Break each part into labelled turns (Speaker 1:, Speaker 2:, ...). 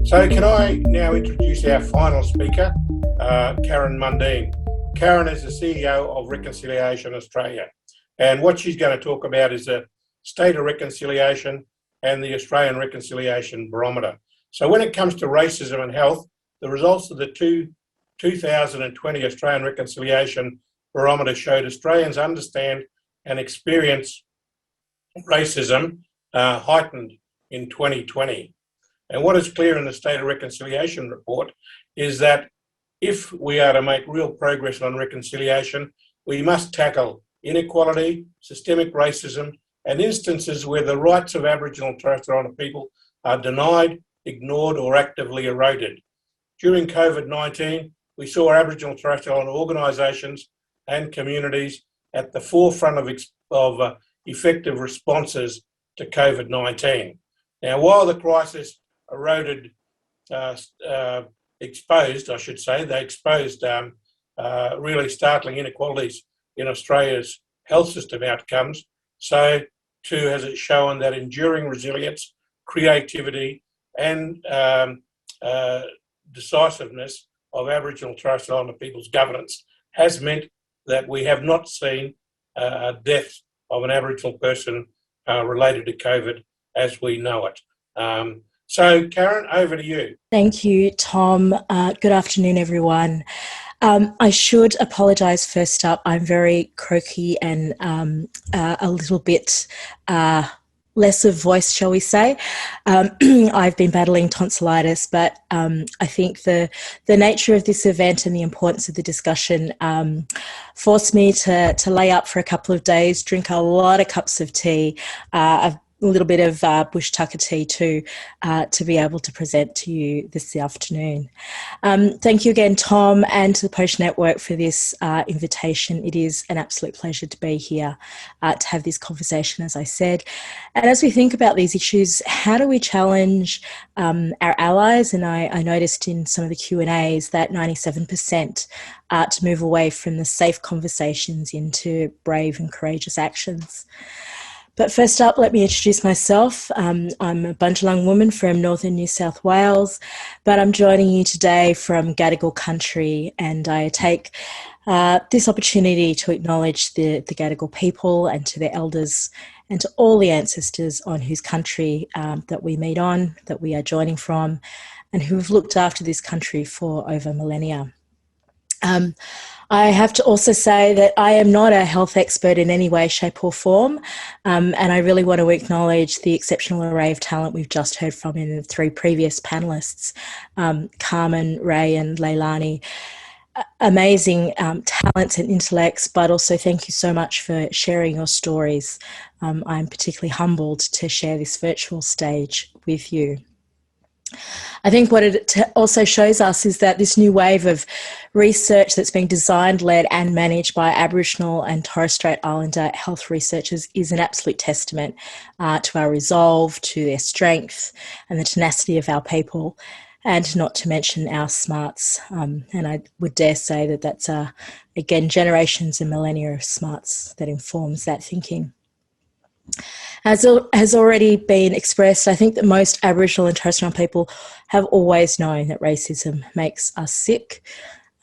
Speaker 1: So can I now introduce our final speaker, Karen Mundine. Karen is the CEO of Reconciliation Australia, and what she's going to talk about is the state of reconciliation and the Australian Reconciliation Barometer. So when it comes to racism and health, the results of the 2020 Australian Reconciliation Barometer showed Australians understand and experience racism heightened in 2020. And what is clear in the State of Reconciliation report is that if we are to make real progress on reconciliation, we must tackle inequality, systemic racism, and instances where the rights of Aboriginal and Torres Strait Islander people are denied, ignored, or actively eroded. During COVID-19, we saw Aboriginal and Torres Strait Islander organisations and communities at the forefront of effective responses to COVID-19. Now, while the crisis exposed really startling inequalities in Australia's health system outcomes, so too has it shown that enduring resilience, creativity and decisiveness of Aboriginal and Torres Strait Islander people's governance has meant that we have not seen a death of an Aboriginal person related to COVID as we know it. So, Karen, over to you.
Speaker 2: Thank you, Tom. Good afternoon, everyone. I should apologise first up. I'm very croaky and a little bit less of voice, shall we say. I've been battling tonsillitis, but I think the nature of this event and the importance of the discussion forced me to lay up for a couple of days, drink a lot of cups of tea, a little bit of bush tucker tea too, to be able to present to you this afternoon. Thank you again, Tom, and to the Poche Network for this invitation. It is an absolute pleasure to be here to have this conversation, as I said. And as we think about these issues, how do we challenge our allies? And I noticed in some of the Q&As that 97% to move away from the safe conversations into brave and courageous actions. But first up, let me introduce myself. I'm a Bundjalung woman from northern New South Wales, but I'm joining you today from Gadigal country, and I take this opportunity to acknowledge the Gadigal people and to their elders and to all the ancestors on whose country that we meet on, that we are joining from, and who have looked after this country for over millennia. I have to also say that I am not a health expert in any way, shape or form, and I really want to acknowledge the exceptional array of talent we've just heard from in the three previous panellists, Carmen, Ray and Leilani. Amazing talents and intellects, but also thank you so much for sharing your stories. I'm particularly humbled to share this virtual stage with you. I think what it also shows us is that this new wave of research that's being designed, led and managed by Aboriginal and Torres Strait Islander health researchers is an absolute testament to our resolve, to their strength and the tenacity of our people, and not to mention our smarts. And I would dare say that that's, again, generations and millennia of smarts that informs that thinking. As has already been expressed, I think that most Aboriginal and Torres Strait Islander people have always known that racism makes us sick.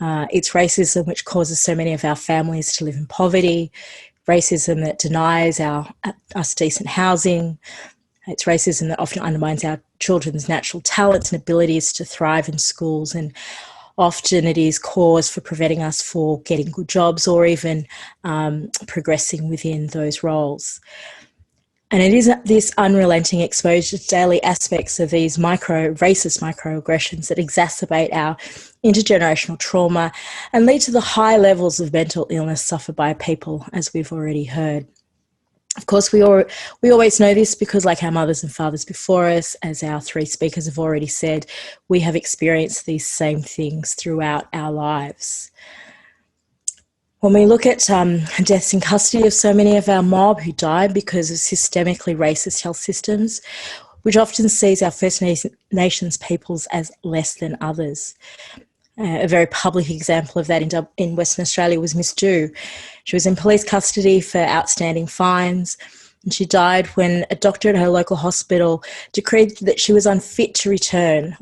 Speaker 2: It's racism which causes so many of our families to live in poverty, racism that denies us decent housing. It's racism that often undermines our children's natural talents and abilities to thrive in schools, and often it is cause for preventing us from getting good jobs or even progressing within those roles. And it is this unrelenting exposure to daily aspects of these racist microaggressions that exacerbate our intergenerational trauma and lead to the high levels of mental illness suffered by people, as we've already heard. Of course, we always know this because, like our mothers and fathers before us, as our three speakers have already said, we have experienced these same things throughout our lives. When we look at deaths in custody of so many of our mob who died because of systemically racist health systems, which often sees our First Nations peoples as less than others. A very public example of that in Western Australia was Miss Dew. She was in police custody for outstanding fines. And she died when a doctor at her local hospital decreed that she was unfit to return,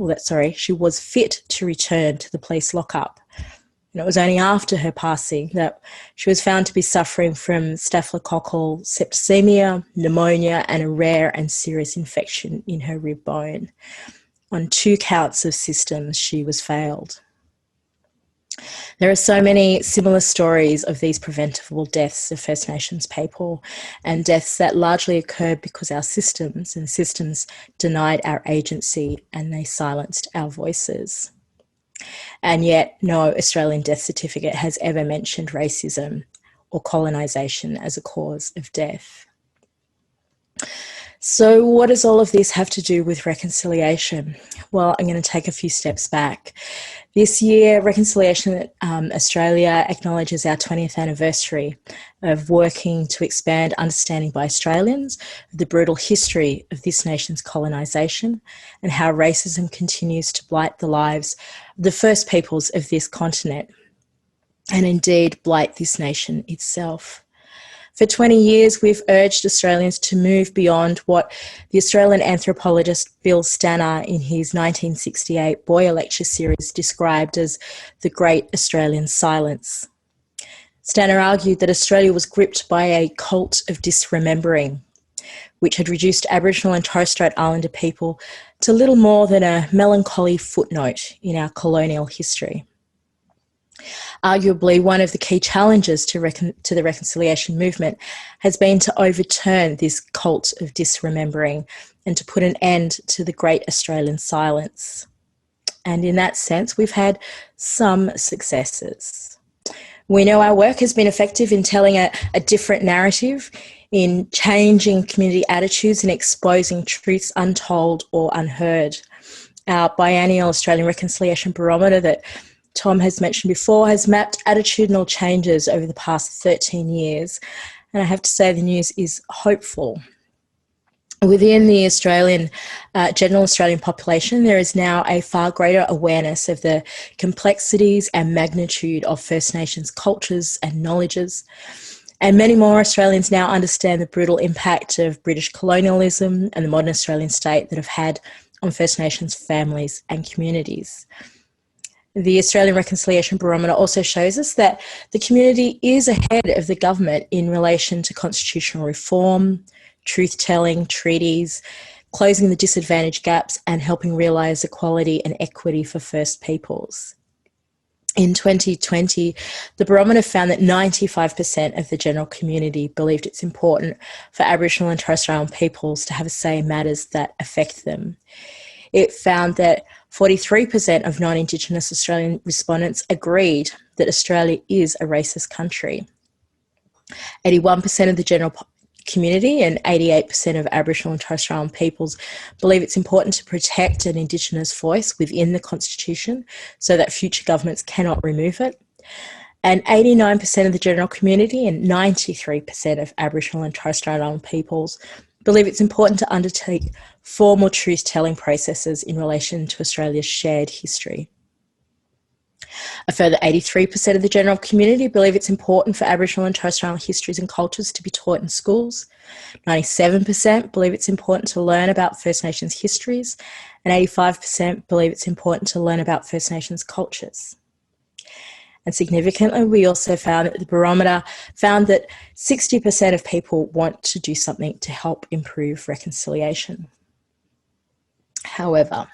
Speaker 2: she was fit to return to the police lockup. And it was only after her passing that she was found to be suffering from staphylococcal septicemia, pneumonia, and a rare and serious infection in her rib bone. On 2 counts of systems, she was failed. There are so many similar stories of these preventable deaths of First Nations people, and deaths that largely occurred because our systems denied our agency and they silenced our voices. And yet no Australian death certificate has ever mentioned racism or colonisation as a cause of death. So what does all of this have to do with reconciliation? Well, I'm going to take a few steps back. This year, Reconciliation Australia acknowledges our 20th anniversary of working to expand understanding by Australians of the brutal history of this nation's colonisation and how racism continues to blight the lives of the first peoples of this continent and indeed blight this nation itself. For 20 years, we've urged Australians to move beyond what the Australian anthropologist Bill Stanner in his 1968 Boyer lecture series described as the Great Australian Silence. Stanner argued that Australia was gripped by a cult of disremembering, which had reduced Aboriginal and Torres Strait Islander people to little more than a melancholy footnote in our colonial history. Arguably, one of the key challenges to the reconciliation movement has been to overturn this cult of disremembering and to put an end to the Great Australian Silence. And in that sense, we've had some successes. We know our work has been effective in telling a different narrative, in changing community attitudes and exposing truths untold or unheard. Our biennial Australian Reconciliation Barometer that Tom has mentioned before has mapped attitudinal changes over the past 13 years. And I have to say the news is hopeful. Within the general Australian population, there is now a far greater awareness of the complexities and magnitude of First Nations cultures and knowledges. And many more Australians now understand the brutal impact of British colonialism and the modern Australian state that have had on First Nations families and communities. The Australian Reconciliation Barometer also shows us that the community is ahead of the government in relation to constitutional reform, truth-telling, treaties, closing the disadvantaged gaps and helping realise equality and equity for First Peoples. In 2020, the Barometer found that 95% of the general community believed it's important for Aboriginal and Torres Strait Islander peoples to have a say in matters that affect them. It found that 43% of non-Indigenous Australian respondents agreed that Australia is a racist country. 81% of the general community and 88% of Aboriginal and Torres Strait Islander peoples believe it's important to protect an Indigenous voice within the Constitution so that future governments cannot remove it. And 89% of the general community and 93% of Aboriginal and Torres Strait Islander peoples believe it's important to undertake formal truth-telling processes in relation to Australia's shared history. A further 83% of the general community believe it's important for Aboriginal and Torres Strait Islander histories and cultures to be taught in schools. 97% believe it's important to learn about First Nations histories, and 85% believe it's important to learn about First Nations cultures. And significantly, we also found that the Barometer found that 60% of people want to do something to help improve reconciliation. However,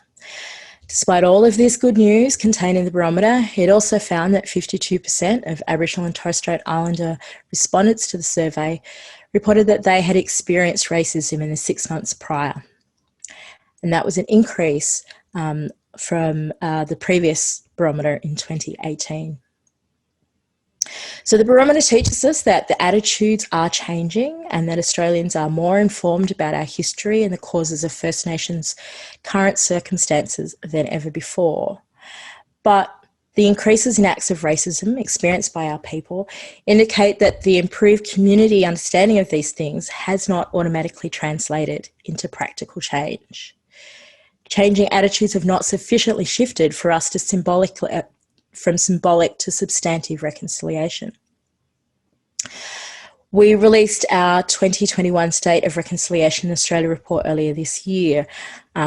Speaker 2: despite all of this good news contained in the Barometer, it also found that 52% of Aboriginal and Torres Strait Islander respondents to the survey reported that they had experienced racism in the 6 months prior. And that was an increase from the previous Barometer in 2018. So the Barometer teaches us that the attitudes are changing and that Australians are more informed about our history and the causes of First Nations' current circumstances than ever before. But the increases in acts of racism experienced by our people indicate that the improved community understanding of these things has not automatically translated into practical change. Changing attitudes have not sufficiently shifted for us to from symbolic to substantive reconciliation. We released our 2021 State of Reconciliation in Australia report earlier this year,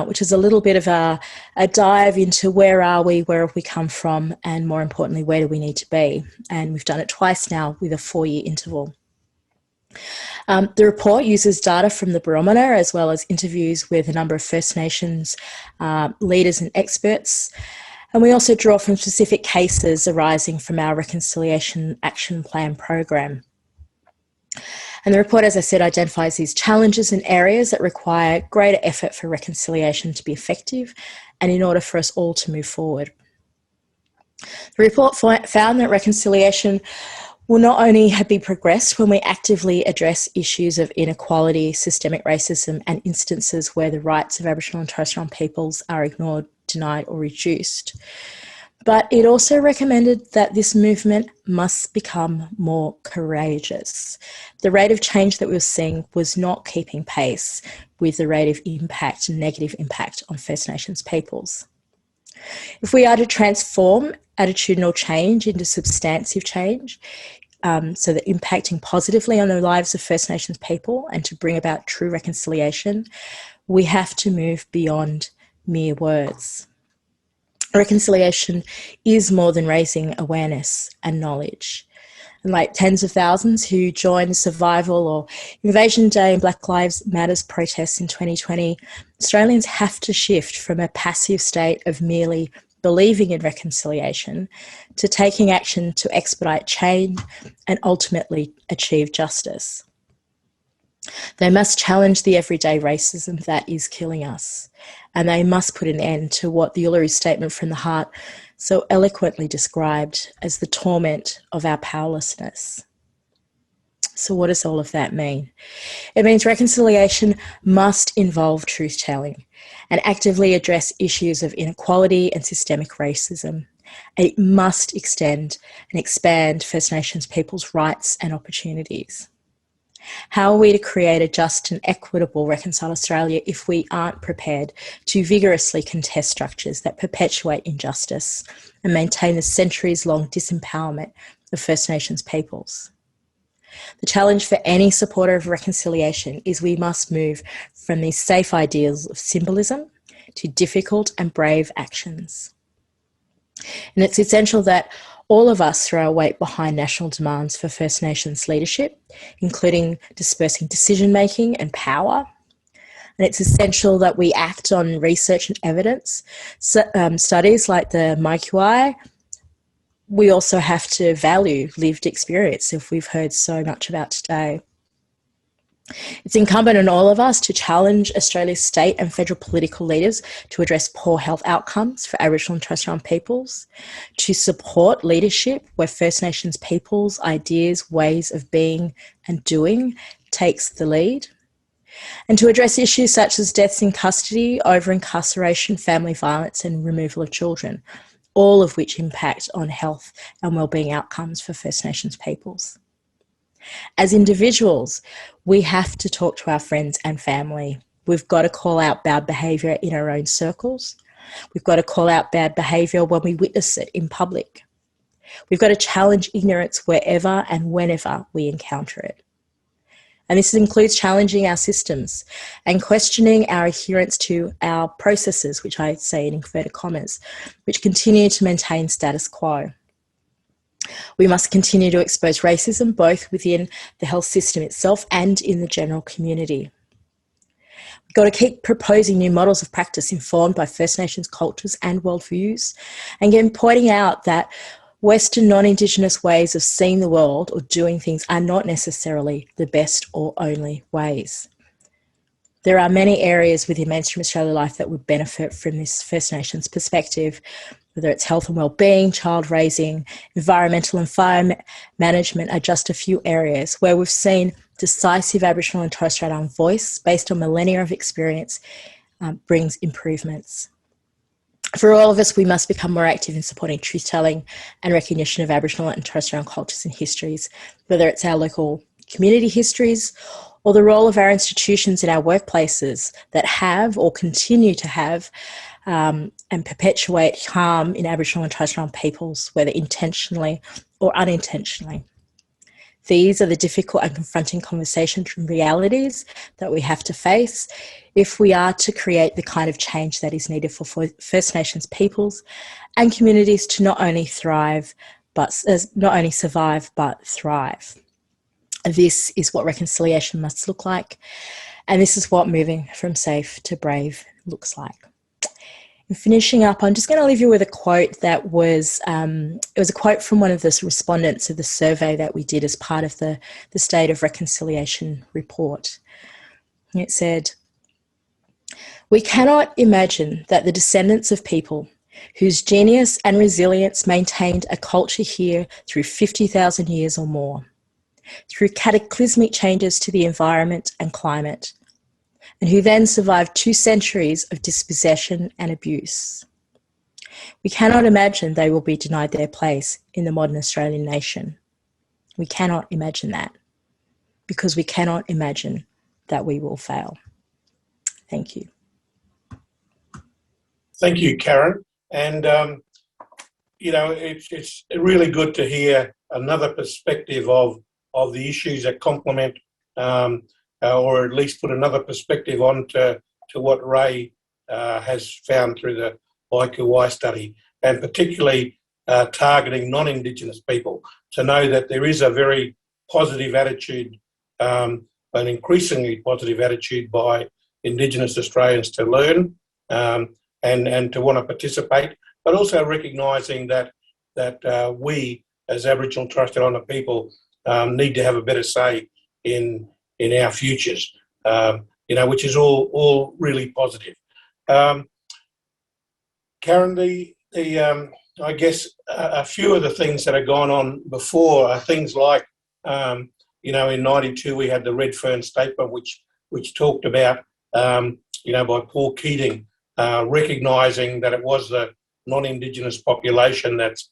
Speaker 2: which is a little bit of a dive into where are we, where have we come from, and more importantly, where do we need to be? And we've done it twice now with a 4-year interval. The report uses data from the barometer as well as interviews with a number of First Nations leaders and experts. And we also draw from specific cases arising from our Reconciliation Action Plan program. And the report, as I said, identifies these challenges and areas that require greater effort for reconciliation to be effective and in order for us all to move forward. The report found that reconciliation will not only be progressed when we actively address issues of inequality, systemic racism, and instances where the rights of Aboriginal and Torres Strait Islander peoples are ignored, denied, or reduced, but it also recommended that this movement must become more courageous. The rate of change that we were seeing was not keeping pace with the rate of impact and negative impact on First Nations peoples. If we are to transform attitudinal change into substantive change, so that impacting positively on the lives of First Nations people and to bring about true reconciliation, we have to move beyond mere words. Reconciliation is more than raising awareness and knowledge. And like tens of thousands who joined the Survival or Invasion Day and Black Lives Matters protests in 2020, Australians have to shift from a passive state of merely believing in reconciliation to taking action to expedite change and ultimately achieve justice. They must challenge the everyday racism that is killing us, and they must put an end to what the Uluru Statement from the Heart so eloquently described as the torment of our powerlessness. So what does all of that mean? It means reconciliation must involve truth-telling and actively address issues of inequality and systemic racism. It must extend and expand First Nations people's rights and opportunities. How are we to create a just and equitable Reconcile Australia if we aren't prepared to vigorously contest structures that perpetuate injustice and maintain the centuries-long disempowerment of First Nations peoples? The challenge for any supporter of reconciliation is we must move from these safe ideals of symbolism to difficult and brave actions. And it's essential that all of us throw our weight behind national demands for First Nations leadership, including dispersing decision-making and power. And it's essential that we act on research and evidence. Studies like the MyQI. We also have to value lived experience, if we've heard so much about today. It's incumbent on all of us to challenge Australia's state and federal political leaders to address poor health outcomes for Aboriginal and Torres Strait Islander peoples, to support leadership where First Nations peoples' ideas, ways of being and doing takes the lead, and to address issues such as deaths in custody, over-incarceration, family violence and removal of children, all of which impact on health and wellbeing outcomes for First Nations peoples. As individuals, we have to talk to our friends and family. We've got to call out bad behaviour in our own circles. We've got to call out bad behaviour when we witness it in public. We've got to challenge ignorance wherever and whenever we encounter it. And this includes challenging our systems and questioning our adherence to our processes, which I say in inverted commas, which continue to maintain status quo. We must continue to expose racism both within the health system itself and in the general community. We've got to keep proposing new models of practice informed by First Nations cultures and worldviews, and again pointing out that Western non-Indigenous ways of seeing the world or doing things are not necessarily the best or only ways. There are many areas within mainstream Australia life that would benefit from this First Nations perspective, whether it's health and wellbeing, child raising, environmental and fire management are just a few areas where we've seen decisive Aboriginal and Torres Strait Islander voice based on millennia of experience brings improvements. For all of us, we must become more active in supporting truth-telling and recognition of Aboriginal and Torres Strait Islander cultures and histories, whether it's our local community histories or the role of our institutions in our workplaces that have or continue to have and perpetuate harm in Aboriginal and Torres Strait Islander peoples, whether intentionally or unintentionally. These are the difficult and confronting conversations and realities that we have to face if we are to create the kind of change that is needed for First Nations peoples and communities to not only survive, but thrive. This is what reconciliation must look like, and this is what moving from safe to brave looks like. And finishing up, I'm just going to leave you with a quote that was, it was a quote from one of the respondents of the survey that we did as part of the State of Reconciliation report. It said, "We cannot imagine that the descendants of people whose genius and resilience maintained a culture here through 50,000 years or more, through cataclysmic changes to the environment and climate, and who then survived 2 centuries of dispossession and abuse. We cannot imagine they will be denied their place in the modern Australian nation. We cannot imagine that, because we cannot imagine that we will fail." Thank you.
Speaker 1: Thank you, Karen. And, it's really good to hear another perspective of the issues that complement or at least put another perspective on to what Ray has found through the IQI study, and particularly targeting non-Indigenous people, to know that there is a very positive attitude, an increasingly positive attitude by Indigenous Australians to learn and to want to participate, but also recognising that we as Aboriginal and Torres Strait Islander people need to have a better say in our futures, which is all really positive. Karen, I guess a few of the things that have gone on before are things like, in '92 we had the Red Fern Statement, which talked about, by Paul Keating, recognising that it was the non-Indigenous population that's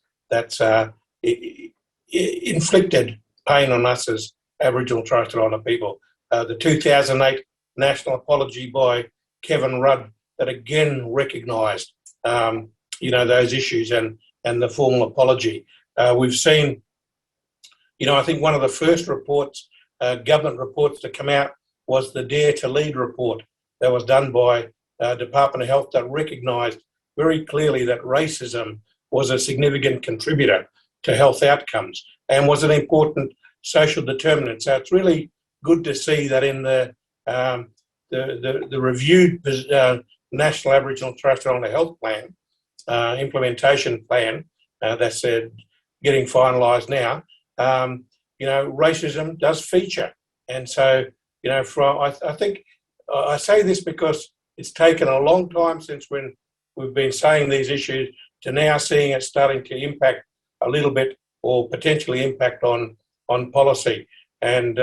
Speaker 1: inflicted pain on us as Aboriginal and Torres Strait Islander people. The 2008 National Apology by Kevin Rudd that again recognised, those issues and the formal apology. We've seen, I think one of the first reports, government reports to come out was the Dare to Lead report that was done by Department of Health that recognised very clearly that racism was a significant contributor to health outcomes and was an important social determinant. So it's really good to see that in the reviewed National Aboriginal and Torres Strait Islander Health Plan, implementation plan that's getting finalised now, racism does feature. And so, I think I say this because it's taken a long time since when we've been saying these issues to now seeing it starting to impact a little bit or potentially impact on policy and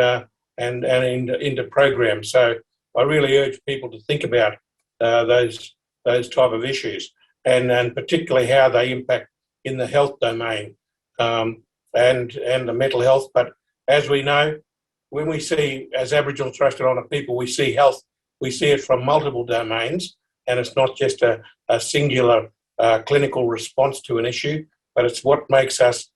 Speaker 1: into programs. So I really urge people to think about those type of issues and particularly how they impact in the health domain and the mental health. But as we know, when we see, as Aboriginal and Torres Strait Islander people, we see health, we see it from multiple domains, and it's not just a singular clinical response to an issue, but it's what makes us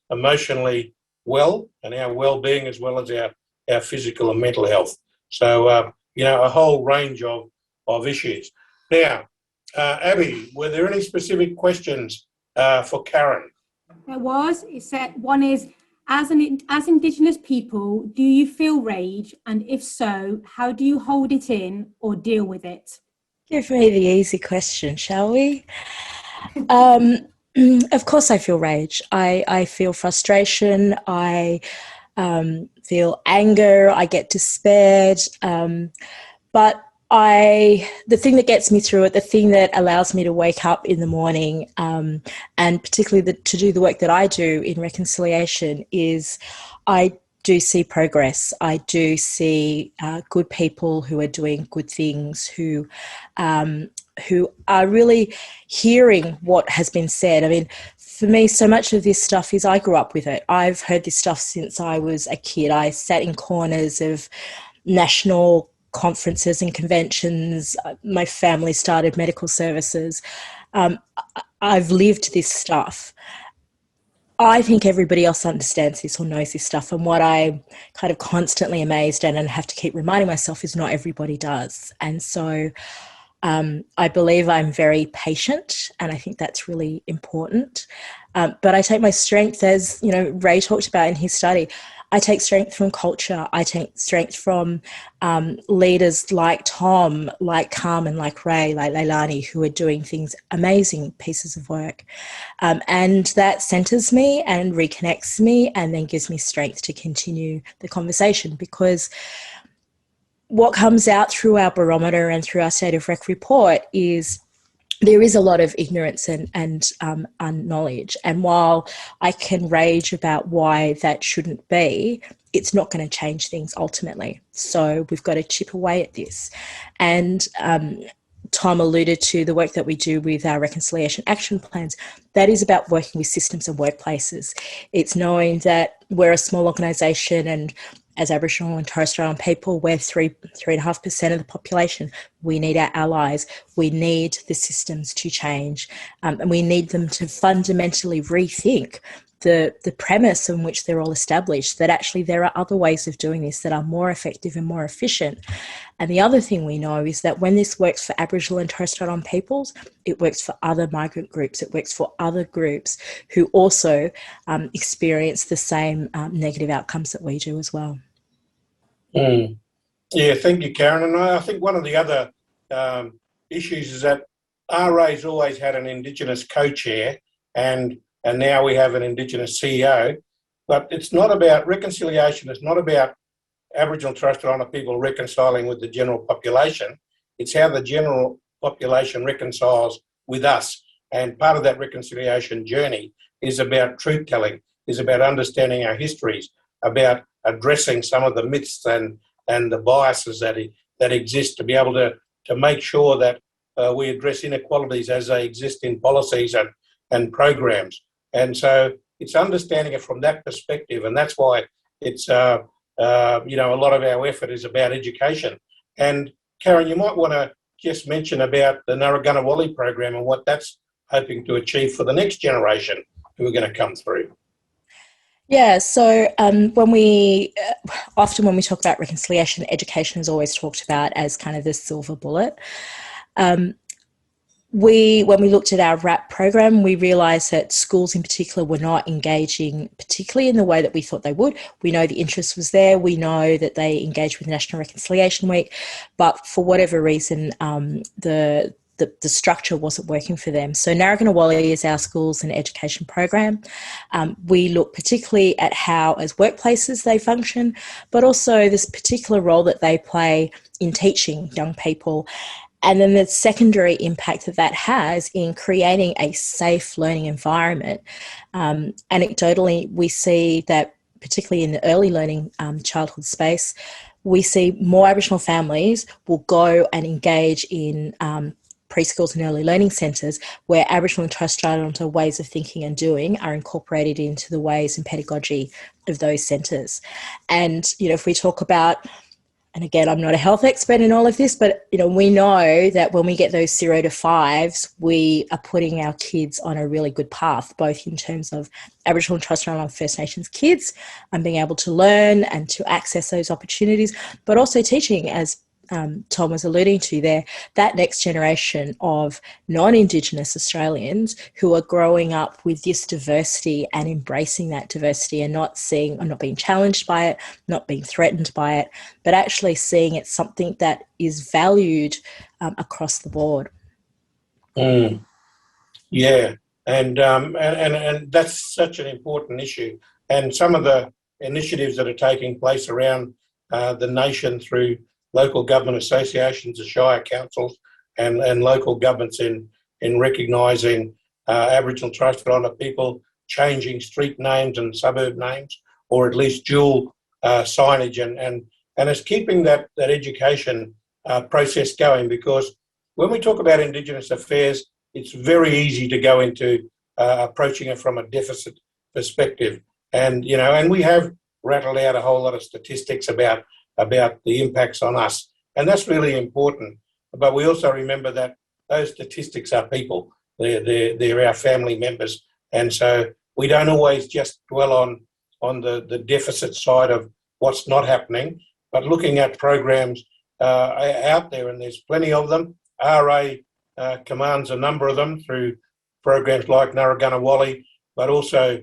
Speaker 1: emotionally well and our well-being as well as our physical and mental health. So, a whole range of issues. Now, Abby, were there any specific questions for Karen?
Speaker 3: There was. It said, one is, as Indigenous people, do you feel rage? And if so, how do you hold it in or deal with it?
Speaker 2: Give me the easy question, shall we? Of course I feel rage. I feel frustration. I feel anger. I get despaired. But the thing that gets me through it, the thing that allows me to wake up in the morning, and particularly to do the work that I do in reconciliation, is I do see progress. I do see good people who are doing good things, who are really hearing what has been said. I mean, for me, so much of this stuff is I grew up with it. I've heard this stuff since I was a kid. I sat in corners of national conferences and conventions. My family started medical services. I've lived this stuff. I think everybody else understands this or knows this stuff. And what I'm kind of constantly amazed at and have to keep reminding myself is not everybody does. And so I believe I'm very patient, and I think that's really important. But I take my strength, as Ray talked about in his study. I take strength from culture. I take strength from leaders like Tom, like Carmen, like Ray, like Leilani, who are doing things, amazing pieces of work. And that centers me and reconnects me and then gives me strength to continue the conversation, because what comes out through our barometer and through our State of Rec report is there is a lot of ignorance and unknowledge. And while I can rage about why that shouldn't be, it's not going to change things ultimately. So we've got to chip away at this. And Tom alluded to the work that we do with our reconciliation action plans. That is about working with systems and workplaces. It's knowing that we're a small organisation, and as Aboriginal and Torres Strait Islander people, we're 3.5% of the population. We need our allies. We need the systems to change, and we need them to fundamentally rethink the premise in which they're all established, that actually there are other ways of doing this that are more effective and more efficient. And the other thing we know is that when this works for Aboriginal and Torres Strait Islander peoples, it works for other migrant groups, it works for other groups who also experience the same negative outcomes that we do as well.
Speaker 1: Mm. Yeah, thank you, Karen. And I think one of the other issues is that RA's always had an Indigenous co-chair, and now we have an Indigenous CEO. But it's not about reconciliation. It's not about Aboriginal and Torres Strait Islander people reconciling with the general population. It's how the general population reconciles with us. And part of that reconciliation journey is about truth-telling, is about understanding our histories, about addressing some of the myths and the biases that exist, to be able to make sure that we address inequalities as they exist in policies and programs. And so it's understanding it from that perspective, and that's why it's a lot of our effort is about education. And Karen, you might want to just mention about the Narragansett program and what that's hoping to achieve for the next generation who are going to come through.
Speaker 2: Yeah, so when we talk about reconciliation, education is always talked about as kind of the silver bullet. When we looked at our RAP program, we realised that schools in particular were not engaging particularly in the way that we thought they would. We know the interest was there. We know that they engaged with National Reconciliation Week, but for whatever reason, the structure wasn't working for them. So Narragansett is our schools and education program. We look particularly at how, as workplaces, they function, but also this particular role that they play in teaching young people. And then the secondary impact that has in creating a safe learning environment. Anecdotally, we see that particularly in the early learning childhood space, we see more Aboriginal families will go and engage in preschools and early learning centres where Aboriginal and Torres Strait Islander ways of thinking and doing are incorporated into the ways and pedagogy of those centres. And, if we talk about, and again, I'm not a health expert in all of this, but, we know that when we get those 0 to 5s, we are putting our kids on a really good path, both in terms of Aboriginal and Torres Strait Islander First Nations kids and being able to learn and to access those opportunities, but also teaching, as Tom was alluding to there, that next generation of non-Indigenous Australians who are growing up with this diversity and embracing that diversity and not being challenged by it, not being threatened by it, but actually seeing it something that is valued across the board.
Speaker 1: Yeah, and that's such an important issue. And some of the initiatives that are taking place around the nation through local government associations, the shire councils, and local governments in recognising Aboriginal and Torres Strait Islander people, changing street names and suburb names, or at least dual signage, and it's keeping that education process going, because when we talk about Indigenous affairs, it's very easy to go into approaching it from a deficit perspective, and we have rattled out a whole lot of statistics about the impacts on us. And that's really important. But we also remember that those statistics are people. They're our family members. And so we don't always just dwell on the deficit side of what's not happening, but looking at programs out there, and there's plenty of them. RA commands a number of them through programs like Narragansett, but also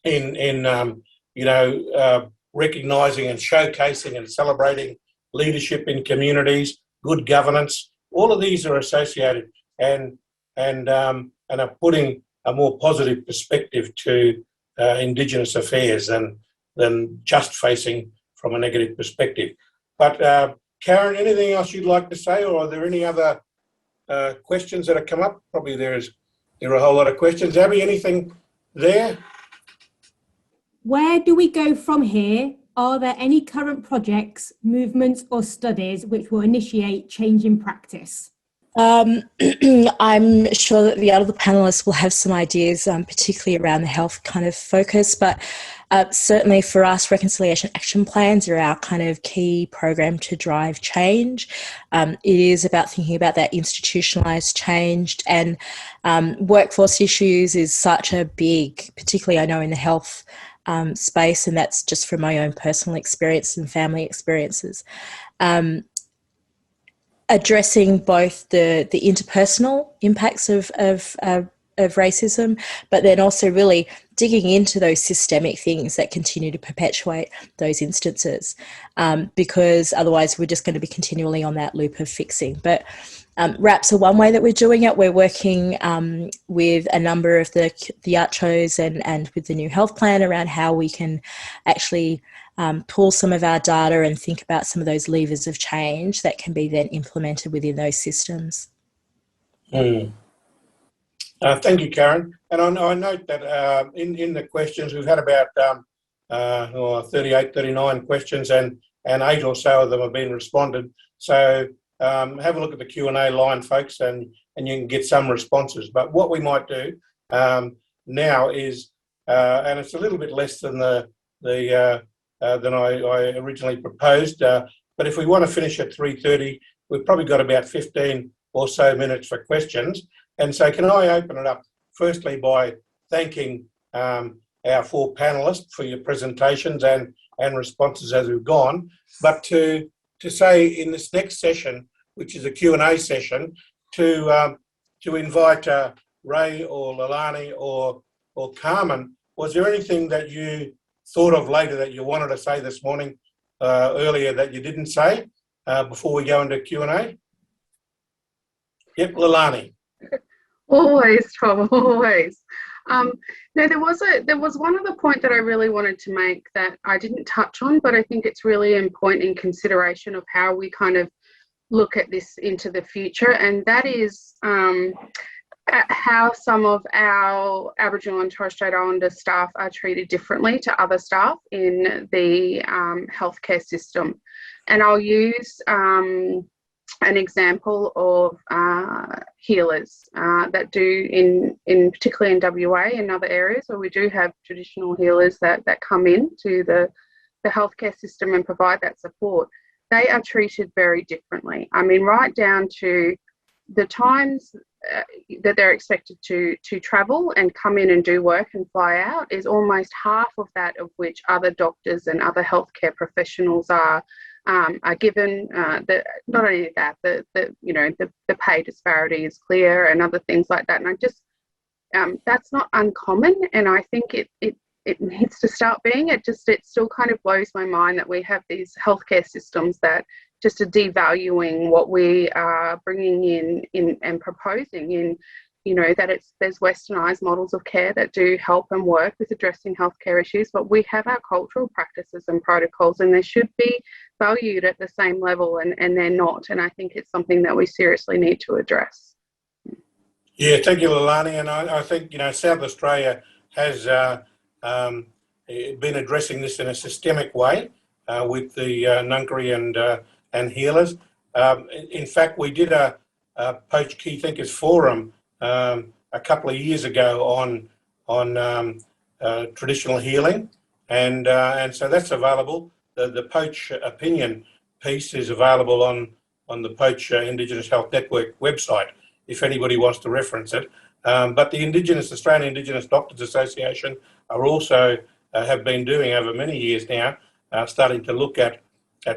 Speaker 1: in recognising and showcasing and celebrating leadership in communities, good governance. All of these are associated and are putting a more positive perspective to Indigenous affairs than just facing from a negative perspective. But Karen, anything else you'd like to say, or are there any other questions that have come up? Probably there are a whole lot of questions. Abby, anything there?
Speaker 3: Where do we go from here? Are there any current projects, movements or studies which will initiate change in practice?
Speaker 2: I'm sure that the other panellists will have some ideas, particularly around the health kind of focus, but certainly for us, Reconciliation Action Plans are our kind of key program to drive change. It is about thinking about that institutionalised change, and workforce issues is such a big, particularly I know in the health space, and that's just from my own personal experience and family experiences. Addressing both the interpersonal impacts of racism, but then also really digging into those systemic things that continue to perpetuate those instances, because otherwise we're just going to be continually on that loop of fixing. But RAPs are one way that we're doing it. We're working with a number of the ACCHOs and with the new health plan around how we can actually pull some of our data and think about some of those levers of change that can be then implemented within those systems.
Speaker 1: Thank you, Karen. And I note that in the questions, we've had about 38, 39 questions, and 8 or so of them have been responded. So have a look at the Q&A line, folks, and you can get some responses. But what we might do now is, and it's a little bit less than than I originally proposed, but if we want to finish at 3:30, we've probably got about 15 or so minutes for questions. And so can I open it up firstly by thanking our 4 panellists for your presentations and responses as we've gone, but to say in this next session, which is a Q&A session, to invite Ray or Leilani or Carmen. Was there anything that you thought of later that you wanted to say this morning, earlier, that you didn't say before we go into Q&A? Yep, Leilani.
Speaker 4: Always, Tom, always. No, there was one other point that I really wanted to make that I didn't touch on, but I think it's really important in consideration of how we kind of look at this into the future, and that is how some of our Aboriginal and Torres Strait Islander staff are treated differently to other staff in the healthcare system. And I'll use an example of healers that do in particularly in WA and other areas where we do have traditional healers that come into the healthcare system and provide that support. They are treated very differently. I mean, right down to the times that they're expected to travel and come in and do work and fly out is almost half of that of which other doctors and other healthcare professionals are given. Not only that, the pay disparity is clear and other things like that. And I just that's not uncommon, and I think it needs to start being. It still kind of blows my mind that we have these healthcare systems that just are devaluing what we are bringing in and proposing in, that there's westernised models of care that do help and work with addressing healthcare issues, but we have our cultural practices and protocols, and they should be valued at the same level, and they're not. And I think it's something that we seriously need to address.
Speaker 1: Yeah, thank you, Leilani. And I think, South Australia has been addressing this in a systemic way with the Nunkery and healers. In fact, we did a Poche Key Thinkers Forum a couple of years ago on traditional healing, and so that's available. The Poche opinion piece is available on the Poche Indigenous Health Network website if anybody wants to reference it. But the Australian Indigenous Doctors Association are also have been doing over many years now, starting to look at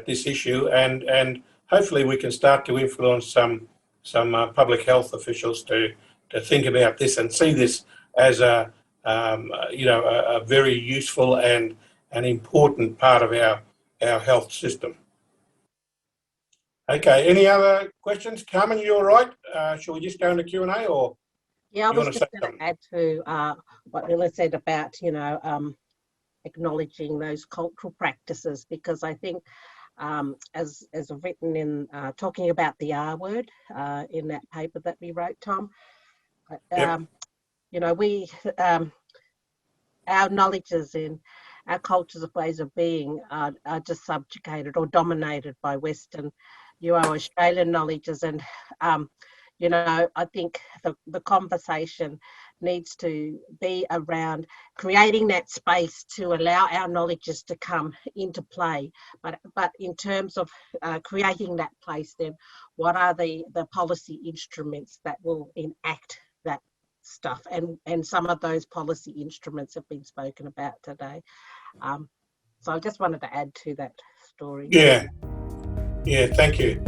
Speaker 1: this issue, and hopefully we can start to influence some public health officials to think about this and see this as a very useful and an important part of our health system. Okay, any other questions? Carmen, you all right? Shall we just go into Q&A, or?
Speaker 5: Yeah, I
Speaker 1: You
Speaker 5: was
Speaker 1: wanna
Speaker 5: just
Speaker 1: say
Speaker 5: going to add to what Nilla said about, acknowledging those cultural practices, because I think, as I've written in talking about the R word in that paper that we wrote, Tom,
Speaker 1: Yep.
Speaker 5: we our knowledges in our cultures of ways of being are just subjugated or dominated by Western, Australian knowledges, and I think the conversation needs to be around creating that space to allow our knowledges to come into play. But in terms of creating that place, then what are the policy instruments that will enact that stuff? And some of those policy instruments have been spoken about today. So I just wanted to add to that story.
Speaker 1: Yeah, thank you.